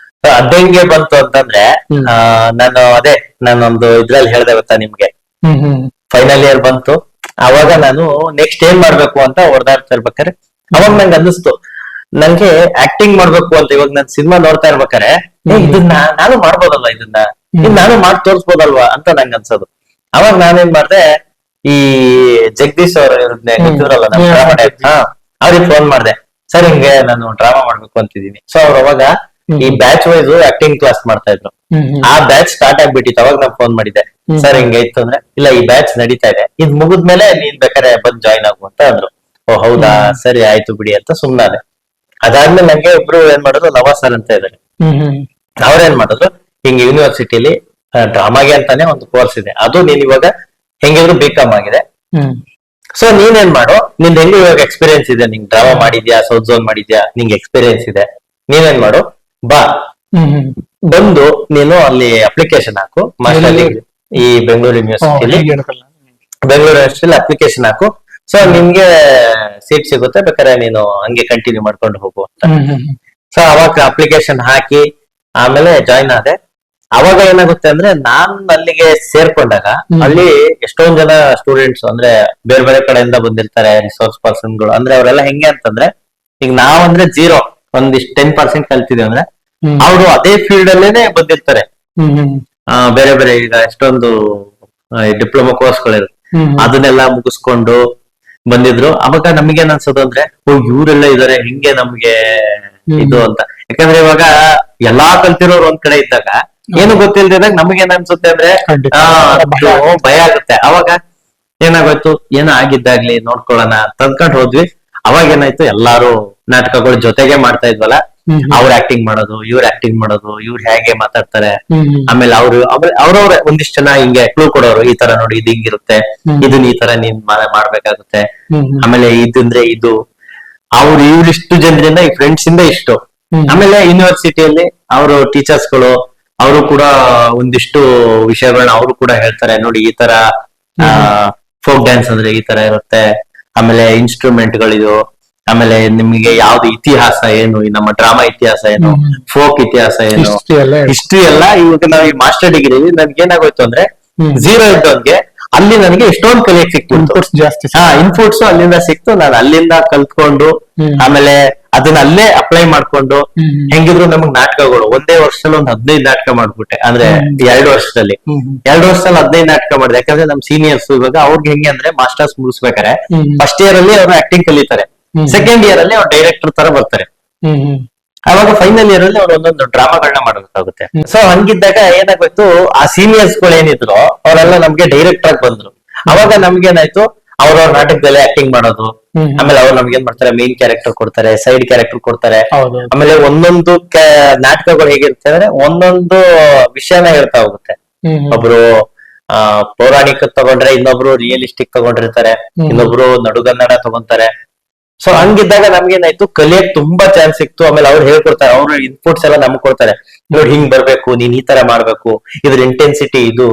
ಅದಂಗೆ ಬಂತು ಅಂತಂದ್ರೆ ನಾನೊಂದು ಇದ್ರಲ್ಲಿ ಹೇಳ್ದೆ ಗೊತ್ತಾ ನಿಮ್ಗೆ, ಫೈನಲ್ ಇಯರ್ ಬಂತು. ಅವಾಗ ನಾನು ನೆಕ್ಸ್ಟ್ ಏನ್ ಮಾಡ್ಬೇಕು ಅಂತ ಹೊಡೆದಾಡ್ತಾ ಇರ್ಬೇಕಾರೆ ಅವಾಗ ನಂಗೆ ಅನ್ನಿಸ್ತು ನಂಗೆ ಆಕ್ಟಿಂಗ್ ಮಾಡ್ಬೇಕು ಅಂತ. ಇವಾಗ ನಾನು ಸಿನಿಮಾ ನೋಡ್ತಾ ಇರ್ಬೇಕಾರೆ ಇದನ್ನ ನಾನು ಮಾಡ್ಬೋದಲ್ವಾ, ಇದನ್ನ ನಾನು ಮಾಡಿ ತೋರಿಸ್ಬೋದಲ್ವಾ ಅಂತ ನಂಗೆ ಅನ್ಸೋದು. ಅವಾಗ ನಾನೇನ್ ಮಾಡ್ದೆ, ಈ ಜಗದೀಶ್ ಅವ್ರ ಗೊತ್ತಿದ್ರಲ್ಲ ನಮ್ ಡ್ರಾಮಾ ಟೈಪ್, ಅವ್ರಿಗೆ ಫೋನ್ ಮಾಡ್ದೆ, ಸರ್ ಹಿಂಗೆ ನಾನು ಡ್ರಾಮಾ ಮಾಡ್ಬೇಕು ಅಂತಿದ್ದೀನಿ. ಸೊ ಅವ್ರು ಅವಾಗ ಈ ಬ್ಯಾಚ್ ವೈಸ್ ಆಕ್ಟಿಂಗ್ ಕ್ಲಾಸ್ ಮಾಡ್ತಾ ಇದ್ರು. ಆ ಬ್ಯಾಚ್ ಸ್ಟಾರ್ಟ್ ಆಗ್ಬಿಟ್ಟಿತ್ತು. ಅವಾಗ ನಾನು ಫೋನ್ ಮಾಡಿದ್ದೆ, ಸರ್ ಹಿಂಗೆ ಇತ್ತು ಅಂದ್ರೆ, ಇಲ್ಲ ಈ ಬ್ಯಾಚ್ ನಡೀತಾ ಇದೆ, ಇದ್ ಮುಗಿದ್ಮೇಲೆ ನೀನ್ ಬೇಕಾದ್ರೆ ಬಂದ್ ಜಾಯ್ನ್ ಆಗು ಅಂತ ಅಂದ್ರು. ಓ ಹೌದಾ, ಸರಿ ಆಯ್ತು ಬಿಡಿ ಅಂತ ಸುಮ್ನಾದೆ. ಅದಾದ್ಮೇಲೆ ನಂಗೆ ಒಬ್ರು ಏನ್ ಮಾಡಿದ್ರು, ಲವ ಸರ್ ಅಂತ ಇದ್ದಾರೆ, ಅವ್ರೇನ್ ಮಾಡಿದ್ರು, ಹಿಂಗ್ ಯೂನಿವರ್ಸಿಟಿಲಿ ಡ್ರಾಮಾಗೆ ಅಂತಾನೆ ಒಂದು ಕೋರ್ಸ್ ಇದೆ, ಅದು ನೀನ್ ಇವಾಗ ಹೆಂಗಿದ್ರು ಬಿಕಾಮ್ ಆಗಿದೆ. ಸೊ ನೀನೇನ್ ಮಾಡು, ನಿಂದ ಹೆಂಗ್ ಇವಾಗ ಎಕ್ಸ್ಪೀರಿಯನ್ಸ್ ಇದೆ, ನಿಂಗ್ ಡ್ರಾಮಾ ಮಾಡಿದ್ಯಾ, ಸೌತ್ ಝೋನ್ ಮಾಡಿದ್ಯಾ, ನಿಂಗೆ ಎಕ್ಸ್ಪೀರಿಯನ್ಸ್ ಇದೆ, ನೀನೇನ್ ಮಾಡು, ಬಾ ಬಂದು ನೀನು ಅಲ್ಲಿ ಅಪ್ಲಿಕೇಶನ್ ಹಾಕು ಮಾಸ್ಟರ್ ಡಿಗ್ರಿ ಈ ಬೆಂಗಳೂರು ಯೂನಿವರ್ಸಿಟಿಲಿ. ಬೆಂಗಳೂರು ಯೂನಿವರ್ಸಿಟಿಲಿ ಅಪ್ಲಿಕೇಶನ್ ಹಾಕು. ಸೊ ನಿಮ್ಗೆ ಸೀಟ್ ಸಿಗುತ್ತೆ, ಬೇಕಾದ್ರೆ ನೀನು ಹಂಗೆ ಕಂಟಿನ್ಯೂ ಮಾಡ್ಕೊಂಡು ಹೋಗು ಅಂತ. ಸೊ ಅವಾಗ ಅಪ್ಲಿಕೇಶನ್ ಹಾಕಿ ಆಮೇಲೆ ಜಾಯ್ನ್ ಆದೆ. ಅವಾಗ ಏನಾಗುತ್ತೆ ಅಂದ್ರೆ, ನಾನ್ ಅಲ್ಲಿಗೆ ಸೇರ್ಕೊಂಡಾಗ ಅಲ್ಲಿ ಎಷ್ಟೊಂದ್ ಜನ ಸ್ಟೂಡೆಂಟ್ಸ್ ಅಂದ್ರೆ ಬೇರೆ ಬೇರೆ ಕಡೆಯಿಂದ ಬಂದಿರ್ತಾರೆ, ರಿಸೋರ್ಸ್ ಪರ್ಸನ್ಗಳು. ಅಂದ್ರೆ ಅವರೆಲ್ಲ ಹೆಂಗೆ ಅಂತಂದ್ರೆ, ಈಗ ನಾವಂದ್ರೆ 0 ಒಂದಿಷ್ಟು 10% ಕಲ್ತಿದೀವಿ ಅಂದ್ರೆ, ಅವರು ಅದೇ ಫೀಲ್ಡ್ ಅಲ್ಲೇನೆ ಬಂದಿರ್ತಾರೆ. ಬೇರೆ ಬೇರೆ ಈಗ ಎಷ್ಟೊಂದು ಡಿಪ್ಲೊಮಾ ಕೋರ್ಸ್ಗಳಿರುತ್ತೆ, ಅದನ್ನೆಲ್ಲ ಮುಗಿಸ್ಕೊಂಡು ಬಂದಿದ್ರು. ಅವಾಗ ನಮ್ಗೇನ್ ಅನ್ಸೋದು ಅಂದ್ರೆ, ಓ ಇವರೆಲ್ಲ ಇದಾರೆ, ಹಿಂಗೆ ನಮ್ಗೆ ಇದು ಅಂತ. ಯಾಕಂದ್ರೆ ಇವಾಗ ಎಲ್ಲಾ ಕಲ್ತಿರೋರು ಒಂದ್ ಕಡೆ ಇದ್ದಾಗ ಏನು ಗೊತ್ತಿಲ್ದಿದಾಗ ನಮ್ಗೇನ್ ಅನ್ಸುತ್ತೆ ಅಂದ್ರೆ ಭಯ ಆಗುತ್ತೆ. ಅವಾಗ ಏನಾಗೋಯ್ತು, ಏನೋ ಆಗಿದ್ದಾಗ್ಲಿ ನೋಡ್ಕೊಳ್ಳೋಣ ತಂದ್ಕೊಂಡ್ ಹೋದ್ವಿ. ಅವಾಗ ಏನಾಯ್ತು, ಎಲ್ಲಾರು ನಾಟಕಗಳು ಜೊತೆಗೆ ಮಾಡ್ತಾ ಇದ್ವಲ್ಲ, ಅವ್ರ ಆಕ್ಟಿಂಗ್ ಮಾಡೋದು, ಇವ್ರ ಆಕ್ಟಿಂಗ್ ಮಾಡೋದು, ಇವ್ರು ಹೇಗೆ ಮಾತಾಡ್ತಾರೆ, ಆಮೇಲೆ ಅವ್ರವ್ರೆ ಒಂದಿಷ್ಟು ಜನ ಹಿಂಗೆ ಕ್ಲೂ ಕೊಡೋರು, ಈ ತರ ನೋಡಿ ಇದು ಹಿಂಗಿರುತ್ತೆ, ಇದನ್ನ ಈ ತರ ನೀನ್ ಮಾಡ್ಬೇಕಾಗುತ್ತೆ, ಆಮೇಲೆ ಇದಂದ್ರೆ ಇದು, ಅವ್ರು ಇವ್ರಿಷ್ಟು ಜನರಿಂದ ಈ ಫ್ರೆಂಡ್ಸ್ ಇಂದ ಇಷ್ಟು. ಆಮೇಲೆ ಯೂನಿವರ್ಸಿಟಿಯಲ್ಲಿ ಅವರು ಟೀಚರ್ಸ್ಗಳು ಅವರು ಕೂಡ ಒಂದಿಷ್ಟು ವಿಷಯಗಳನ್ನ ಅವರು ಕೂಡ ಹೇಳ್ತಾರೆ, ನೋಡಿ ಈ ತರ ಫೋಕ್ ಡ್ಯಾನ್ಸ್ ಅಂದ್ರೆ ಈ ತರ ಇರುತ್ತೆ, ಆಮೇಲೆ ಇನ್ಸ್ಟ್ರೂಮೆಂಟ್ ಗಳಿದು, ಆಮೇಲೆ ನಿಮಗೆ ಯಾವ್ದು ಇತಿಹಾಸ ಏನು, ಈ ನಮ್ಮ ಡ್ರಾಮಾ ಇತಿಹಾಸ ಏನು, ಫೋಕ್ ಇತಿಹಾಸ ಏನು, ಹಿಸ್ಟ್ರಿ ಎಲ್ಲ. ಇವಾಗ ನಾವು ಈ ಮಾಸ್ಟರ್ ಡಿಗ್ರಿ ನನ್ಗೆ ಏನಾಗೋಯ್ತು ಅಂದ್ರೆ, 0 ಇದ್ದವ್ರಿಗೆ ಅಲ್ಲಿ ನನಗೆ ಎಷ್ಟೊಂದು ಕಲಿಯಕ್ ಸಿಕ್ತು, ಇನ್ಪುಟ್ಸ್ ಅಲ್ಲಿಂದ ಸಿಕ್ತು. ನಾನು ಅಲ್ಲಿಂದ ಕಲ್ತ್ಕೊಂಡು ಆಮೇಲೆ ಅದನ್ನ ಅಲ್ಲೇ ಅಪ್ಲೈ ಮಾಡ್ಕೊಂಡು, ಹೆಂಗಿದ್ರು ನಮಗ್ ನಾಟಕಗಳು ಒಂದೇ ವರ್ಷದಲ್ಲಿ ಒಂದು 15 ನಾಟಕ ಮಾಡ್ಬಿಟ್ಟೆ. ಅಂದ್ರೆ 2 ವರ್ಷದಲ್ಲಿ 15 ನಾಟಕ ಮಾಡಿದೆ. ಯಾಕಂದ್ರೆ ನಮ್ ಸೀನಿಯರ್ಸ್ ಇವಾಗ ಅವ್ರಿಗೆ ಹೆಂಗೆ ಅಂದ್ರೆ, ಮಾಸ್ಟರ್ಸ್ ಮುಗಿಸ್ಬೇಕಾರೆ ಫಸ್ಟ್ ಇಯರ್ ಅಲ್ಲಿ ಅವ್ರು ಆಕ್ಟಿಂಗ್ ಕಲಿತಾರೆ, ಸೆಕೆಂಡ್ ಇಯರ್ ಅಲ್ಲಿ ಅವ್ರು ಡೈರೆಕ್ಟರ್ ತರ ಬರ್ತಾರೆ. ಅವಾಗ ಫೈನಲ್ ಇಯರ್ ಅಲ್ಲಿ ಅವ್ರು ಒಂದೊಂದು ಡ್ರಾಮಾಗಳನ್ನ ಮಾಡಬೇಕಾಗುತ್ತೆ. ಸೊ ಹಂಗಿದ್ದಾಗ ಏನಾಗೋಯ್ತು, ಆ ಸೀನಿಯರ್ಸ್ ಗಳು ಏನಿದ್ರು ಅವರೆಲ್ಲ ನಮ್ಗೆ ಡೈರೆಕ್ಟರ್ ಆಗಿ ಬಂದ್ರು. ಅವಾಗ ನಮ್ಗೇನಾಯ್ತು, ಅವ್ರವ್ರ ನಾಟಕದಲ್ಲೇ ಆಕ್ಟಿಂಗ್ ಮಾಡೋದು. ಆಮೇಲೆ ಅವ್ರು ನಮ್ಗೆ ಏನ್ ಮಾಡ್ತಾರೆ, ಮೇನ್ ಕ್ಯಾರೆಕ್ಟರ್ ಕೊಡ್ತಾರೆ, ಸೈಡ್ ಕ್ಯಾರೆಕ್ಟರ್ ಕೊಡ್ತಾರೆ. ಆಮೇಲೆ ಒಂದೊಂದು ನಾಟಕಗಳು ಹೇಗಿರುತ್ತೆ ಅಂದ್ರೆ, ಒಂದೊಂದು ವಿಷಯನ ಹೇಳ್ತಾ ಹೋಗುತ್ತೆ. ಒಬ್ರು ಪೌರಾಣಿಕ ತಗೊಂಡ್ರೆ, ಇನ್ನೊಬ್ರು ರಿಯಲಿಸ್ಟಿಕ್ ತಗೊಂಡಿರ್ತಾರೆ, ಇನ್ನೊಬ್ರು ನಡುಗನ್ನಡ ತಗೊಂತಾರೆ. ಸೊ ಹಂಗಿದ್ದಾಗ ನಮ್ಗೇನಾಯ್ತು, ಕಲಿಯಕ್ ತುಂಬಾ ಚಾನ್ಸ್ ಸಿಕ್ತು. ಆಮೇಲೆ ಅವ್ರು ಹೇಳ್ಕೊಡ್ತಾರೆ, ಅವ್ರ ಇನ್ಪುಟ್ಸ್ ಎಲ್ಲ ನಮ್ಗೆ ಕೊಡ್ತಾರೆ, ನೋಡಿ ಹಿಂಗ್ ಬರ್ಬೇಕು, ನೀನ್ ಈ ತರ ಮಾಡ್ಬೇಕು, ಇದ್ರ ಇಂಟೆನ್ಸಿಟಿ ಇದು.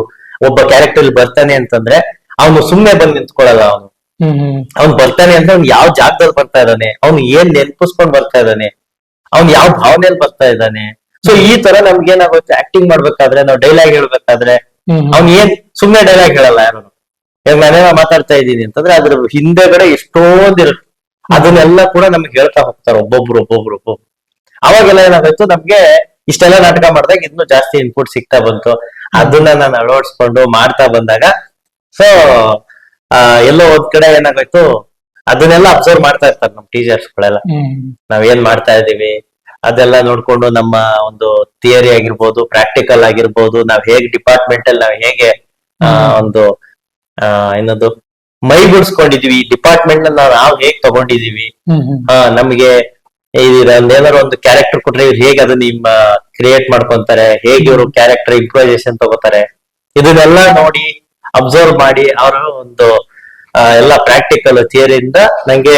ಒಬ್ಬ ಕ್ಯಾರೆಕ್ಟರ್ ಬರ್ತಾನೆ ಅಂತಂದ್ರೆ ಅವನು ಸುಮ್ನೆ ಬಂದ್ ನಿಂತ್ಕೊಳ್ಳಲ್ಲ. ಅವ್ನು ಬರ್ತಾನೆ ಅಂದ್ರೆ ಅವ್ನು ಯಾವ ಜಾಗದಲ್ಲಿ ಬರ್ತಾ ಇದ್ದಾನೆ, ಅವ್ನು ಏನ್ ನೆನ್ಪಿಸ್ಕೊಂಡ್ ಬರ್ತಾ ಇದ್ದಾನೆ, ಅವ್ನು ಯಾವ ಭಾವನೆಯಲ್ಲಿ ಬರ್ತಾ ಇದ್ದಾನೆ. ಸೊ ಈ ತರ ನಮ್ಗೆ ಏನಾಗುತ್ತೆ, ಆಕ್ಟಿಂಗ್ ಮಾಡ್ಬೇಕಾದ್ರೆ, ನಾವು ಡೈಲಾಗ್ ಹೇಳ್ಬೇಕಾದ್ರೆ, ಅವ್ನು ಏನ್ ಸುಮ್ನೆ ಡೈಲಾಗ್ ಹೇಳಲ್ಲ ಯಾರು. ಇವಾಗ ನಾನೇನೋ ಮಾತಾಡ್ತಾ ಇದ್ದೀನಿ ಅಂತಂದ್ರೆ ಅದ್ರ ಹಿಂದೆಗಡೆ ಎಷ್ಟೊಂದಿರುತ್ತೆ, ಅದನ್ನೆಲ್ಲ ಕೂಡ ನಮ್ಗೆ ಹೇಳ್ತಾ ಹೋಗ್ತಾರೆ ಒಬ್ಬೊಬ್ರು. ಅವಾಗೆಲ್ಲ ಏನಾಗೋಯ್ತು, ನಮ್ಗೆ ಇಷ್ಟೆಲ್ಲ ನಾಟಕ ಮಾಡಿದಾಗ ಇನ್ನೂ ಜಾಸ್ತಿ ಇನ್ಪುಟ್ ಸಿಗ್ತಾ ಬಂತು. ಅದನ್ನ ನಾನು ಅಳವಡಿಸ್ಕೊಂಡು ಮಾಡ್ತಾ ಬಂದಾಗ, ಸೊ ಎಲ್ಲೋ ಒಂದ್ ಕಡೆ ಏನಾಗೋಯ್ತು, ಅದನ್ನೆಲ್ಲ ಅಬ್ಸರ್ವ್ ಮಾಡ್ತಾ ಇರ್ತಾರೆ ನಮ್ ಟೀಚರ್ಸ್ ಗಳೆಲ್ಲ, ನಾವ್ ಏನ್ ಮಾಡ್ತಾ ಇದೀವಿ ಅದೆಲ್ಲ ನೋಡ್ಕೊಂಡು, ನಮ್ಮ ಒಂದು ಥಿಯರಿ ಆಗಿರ್ಬೋದು, ಪ್ರಾಕ್ಟಿಕಲ್ ಆಗಿರ್ಬೋದು, ನಾವ್ ಹೇಗ್ ಡಿಪಾರ್ಟ್ಮೆಂಟ್ ಅಲ್ಲಿ ನಾವ್ ಹೇಗೆ ಒಂದು ಏನದು ಮೈ ಬಿಡಿಸ್ಕೊಂಡಿದೀವಿ, ಡಿಪಾರ್ಟ್ಮೆಂಟ್ ನಾವು ಹೇಗ್ ತಗೊಂಡಿದೀವಿ, ನಮ್ಗೆ ಏನಾದ್ರು ಒಂದು ಕ್ಯಾರೆಕ್ಟರ್ ಕೊಟ್ರೆ ಇವ್ರು ಹೇಗೆ ಅದನ್ನ ನಿಮ್ಮ ಕ್ರಿಯೇಟ್ ಮಾಡ್ಕೊಂತಾರೆ, ಹೇಗೆ ಇವರು ಕ್ಯಾರೆಕ್ಟರ್ ಇಂಪ್ರೂವೈಸೇಷನ್ ತಗೋತಾರೆ, ಇದನ್ನೆಲ್ಲ ನೋಡಿ ಅಬ್ಸರ್ವ್ ಮಾಡಿ ಅವರ ಒಂದು ಎಲ್ಲ ಪ್ರಾಕ್ಟಿಕಲ್ ಥಿಯರಿಯಿಂದ ನಂಗೆ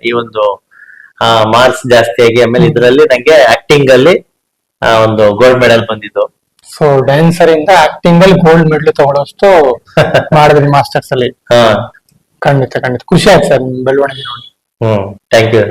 ಈ ಒಂದು ಮಾರ್ಕ್ಸ್ ಜಾಸ್ತಿ ಆಗಿ ಆಮೇಲೆ ಇದರಲ್ಲಿ ನಂಗೆ ಆಕ್ಟಿಂಗ್ ಅಲ್ಲಿ ಒಂದು ಗೋಲ್ಡ್ ಮೆಡಲ್ ಬಂದಿದ್ದು. ಸೊ ಡ್ಯಾನ್ಸರ್ ಇಂದ ಆಕ್ಟಿಂಗ್ ಅಲ್ಲಿ ಗೋಲ್ಡ್ ಮೆಡಲ್ ತಗೊಳ್ಳೋಷ್ಟು ಮಾಡಿದ್ರಿ ಮಾಸ್ಟರ್ಸ್ ಅಲ್ಲಿ. ಹಾ ಖಂಡಿತ ಖಂಡಿತ ಖುಷಿ ಆಯ್ತು ಸರ್ ನಿಮ್ ಬೆಳವಣಿಗೆ ನೋಡಿ. Thank you.